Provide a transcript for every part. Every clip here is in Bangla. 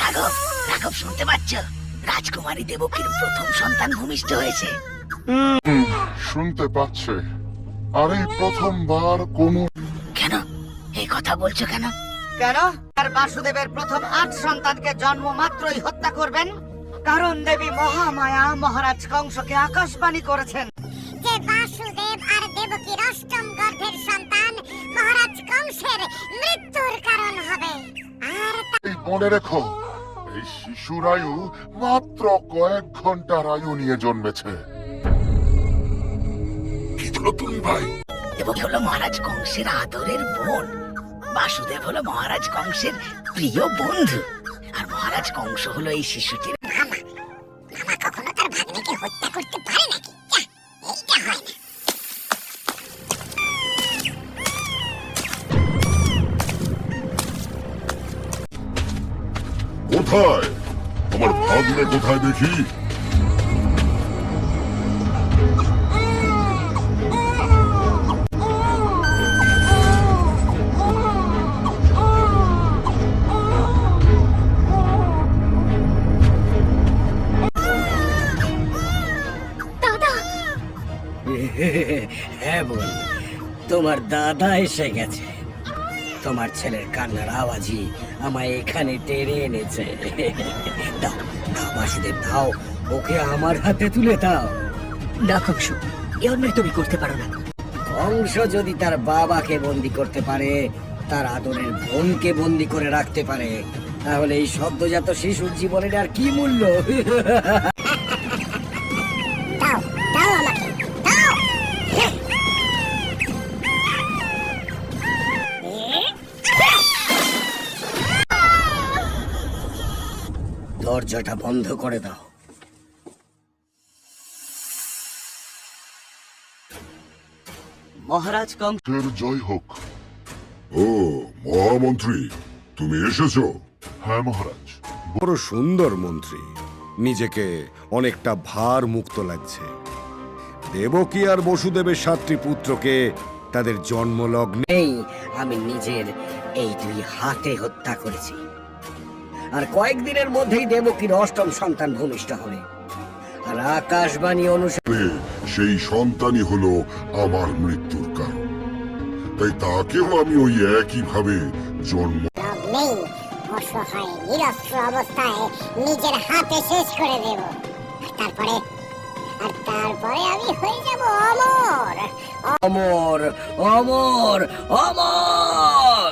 রাঘব, রাঘব শুনতে পাচ্ছ? রাজকুমারী দেবকীর প্রথম সন্তান ভূমিষ্ঠ হয়েছে। শুনতে পাচ্ছে, আর এই প্রথমবার কোনো কেন এই কথা বলছো কেন? কেন আর বাসুদেবের প্রথম ৮ সন্তানকে জন্ম মাত্রই হত্যা করবেন? কারণ দেবী মহামায়া মহারাজ কংসকে আকাশবাণী করেছেন যে বাসুদেব আর দেবকীর অষ্টম গর্ভের সন্তান মহারাজ কংসের মৃত্যুর কারণ হবে। আর এই মনে রেখো, এই শিশুর আয়ু মাত্র কয়েক ঘন্টার আয়ু নিয়ে জন্মেছে। কি বলো তুমি ভাই? দেবকী হলো মহারাজ কংসের আদরের বোন, বাসুদেব হলো মহারাজ কংসের প্রিয় বন্ধু, আর মহারাজ কংস হলো এই শিশুটির মামা কখনো তার ভাগ্নিকে হত্যা করতে পারে নাকি? এইটা হয় না। কোথায় আমার ভাগ্নে? কোথায় দেখি? হ্যাঁ বোন, তোমার দাদা এসে গেছে। তোমার ছেলের কান্নার আওয়াজই আমায় এখানে টেনে এনেছে। দাও দাও বাসুদেব, দাও, ওকে আমার হাতে তুলে দাও। না কংস, এ অন্যায় তুমি করতে পারো না। কংস যদি তার বাবাকে বন্দি করতে পারে, তার আদরের বোনকে বন্দি করে রাখতে পারে, তাহলে এই সদ্যজাত শিশুর জীবনের আর কি মূল্য? দাও দাও আমাকে দাও। দরজাটা বন্ধ করে দাও। মহারাজ কংস, তোর জয় হোক। ও মহামন্ত্রী, তুমি এসেছো? হ্যাঁ মহারাজ। বড় সুন্দর মন্ত্রী, নিজেকে অনেকটা ভার মুক্ত লাগছে। দেবকী আর বসুদেবের 7টি পুত্রকে তাদের জন্মলগ্নে এই আমি নিজের এই 2 হাতে হত্যা করেছি, আর কয়েকদিনের মধ্যেই দেবকীর 8ম সন্তান ভূমিষ্ঠ হবে। আর আকাশবাণী অনুসারে সেই সন্তানই হলো আমার মৃত্যুর কারণ, তাই তাকেও আমি ওই একইভাবে জন্ম লাভ নেই, অসহায় নিরস্ত্র অবস্থায় নিজের হাতে শেষ করে দেব। আর তারপরে আমি হয়ে যাব অমর। অমর অমর অমর।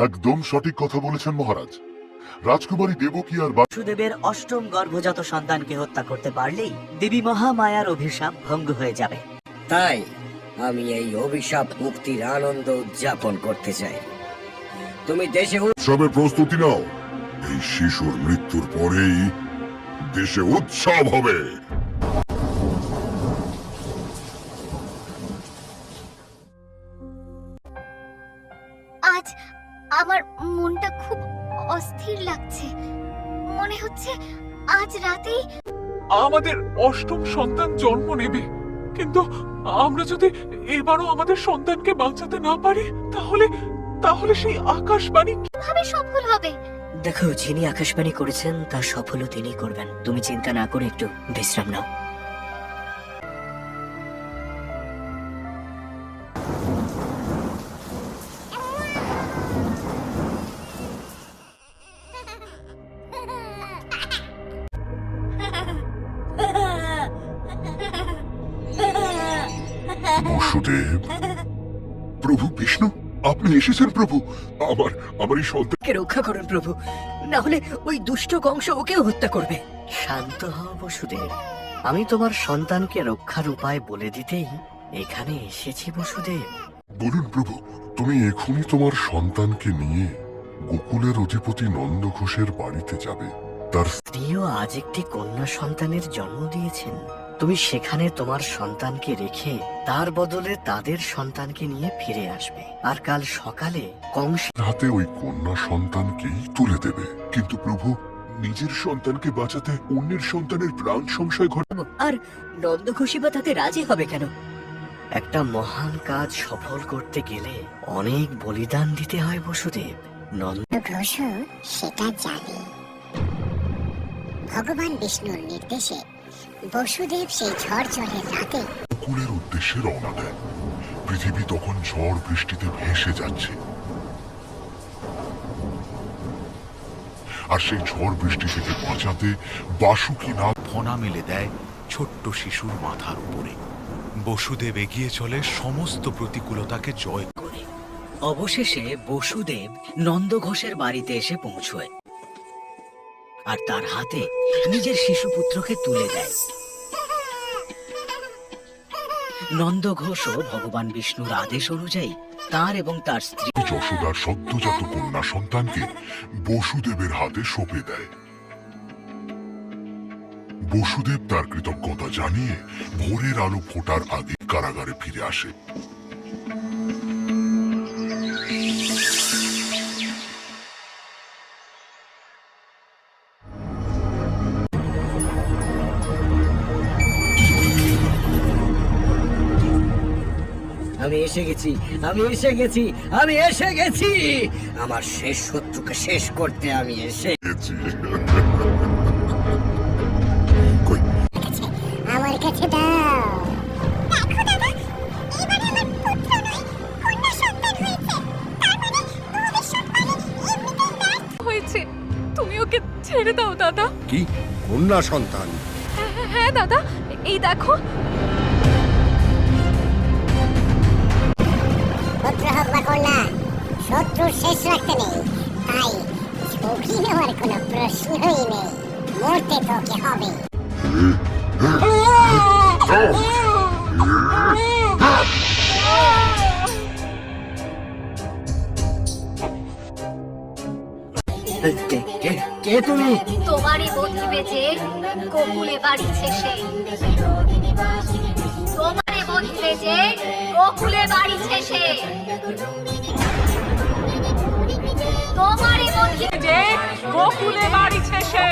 একদম সঠিক কথা বলেছেন মহারাজ। রাজকুমারী দেবকী আর বাসুদেবের 8ম গর্ভজাত সন্তানকে হত্যা করতে পারলেই দেবী মহামায়ার অভিশাপ ভঙ্গ হয়ে যাবে। তাই আমি এই অভিশাপ মুক্তির আনন্দ উদযাপন করতে চাই। তুমি দেশে উৎসবের প্রস্তুতি নাও। এই শিশুর মৃত্যুর পরেই দেশে উৎসব হবে। আজ আমার মনটা খুব অস্থির লাগছে। মনে হচ্ছে আজ রাতেই আমাদের 8ম সন্তান জন্ম নেবে, কিন্তু আমরা যদি এবারও আমাদের সন্তানকে বাঁচাতে না পারি, তাহলে তাহলে সেই আকাশবাণী কিভাবে সফল হবে? দেখো, যিনি আকাশবাণী করেছেন তার সফলও তিনি করবেন। তুমি চিন্তা না করে একটু বিশ্রাম নাও। বসুদেব, প্রভু বিষ্ণু, আপনি এসেছেন প্রভু। আমার এই সন্তান কে রক্ষা করুন প্রভু, না হলে ওই দুষ্ট কংস ওকেও হত্যা করবে। শান্ত হও বসুদেব, আমি তোমার সন্তানকে রক্ষার উপায় বলে দিতেই এখানে এসেছি বসুদেব। বলুন প্রভু, তুমি এখনই তোমার সন্তানকে নিয়ে গোকুলের অধিপতি নন্দ ঘোষের বাড়িতে যাবে। তার স্ত্রীও আজ একটি কন্যা সন্তানের জন্ম দিয়েছেন। তুমি সেখানে তোমার সন্তানকে রেখে তার বদলে তাদের সন্তানকে নিয়ে ফিরে আসবে, আর কাল সকালে কংস হাতে ওই কন্যা সন্তানকেই তুলে দেবে। কিন্তু প্রভু, নিজের সন্তানকে বাঁচাতে অন্যের সন্তানের প্রাণ সংশয় ঘটে। আর নন্দঘোষী বা তাতে রাজি হবে কেন? একটা মহান কাজ সফল করতে গেলে অনেক বলিদান দিতে হয় বসুদেব। নন্দ ঘোষ সেটা জানে। ভগবান বিষ্ণুর নির্দেশে বসুদেব সেই ঝড় জলের রাতে গোকুলের উদ্দেশ্যে রওনা দেয়। পৃথিবী তখন ঝড় বৃষ্টিতে ভেসে যাচ্ছে, আর সেই ঝড় বৃষ্টি থেকে বাঁচাতে বাসুকি নাগ ফনা মেলে দেয় ছোট্ট শিশুর মাথার উপরে। বসুদেব এগিয়ে চলে সমস্ত প্রতিকূলতাকে জয় করে। অবশেষে বসুদেব নন্দঘোষের বাড়িতে এসে পৌঁছয় আর তার হাতে নিজের শিশুপুত্রকে তুলে দেয়। নন্দঘোষও ভগবান বিষ্ণুর আদেশ অনুযায়ী তার এবং তার স্ত্রী যশোদার সদ্যজাত কন্যা সন্তানকে বসুদেবের হাতে সঁপে দেয়। বসুদেব তার কৃতজ্ঞতা জানিয়ে ভোরের আলো ফোটার আগে কারাগারে ফিরে আসে। আমি এসে গেছি, আমি এসে গেছি, আমি এসে গেছি। আমার শেষ শত্রুকে শেষ করতে আমি এসে কই, আমার কাছে দাও। দেখো দাদা, এবারে আমার পুত্র নয়, কন্যা সন্তান হয়েছে। তার মানে ভবিষ্যৎ বাণী এমনিতেই ব্যর্থ হয়েছে, তুমি ওকে ছেড়ে দাও দাদা। কি কন্যা সন্তান? হ্যাঁ দাদা, এই দেখো। পুত্র হোক বা কন্যা, শত্রুর শেষ রাখতে নেই, তাই ঝুঁকি নেওয়ার কোনো প্রশ্নই নেই। মরতে তোকে হবে। কে তুমি? তোমারই বদলি বেজে গোকুলে বাড়িছে সে। তোমারই বদলি বেজে গোকুলে বাড়িছে সে। তোমারই বদলি বেজে গোকুলে বাড়িছে সে।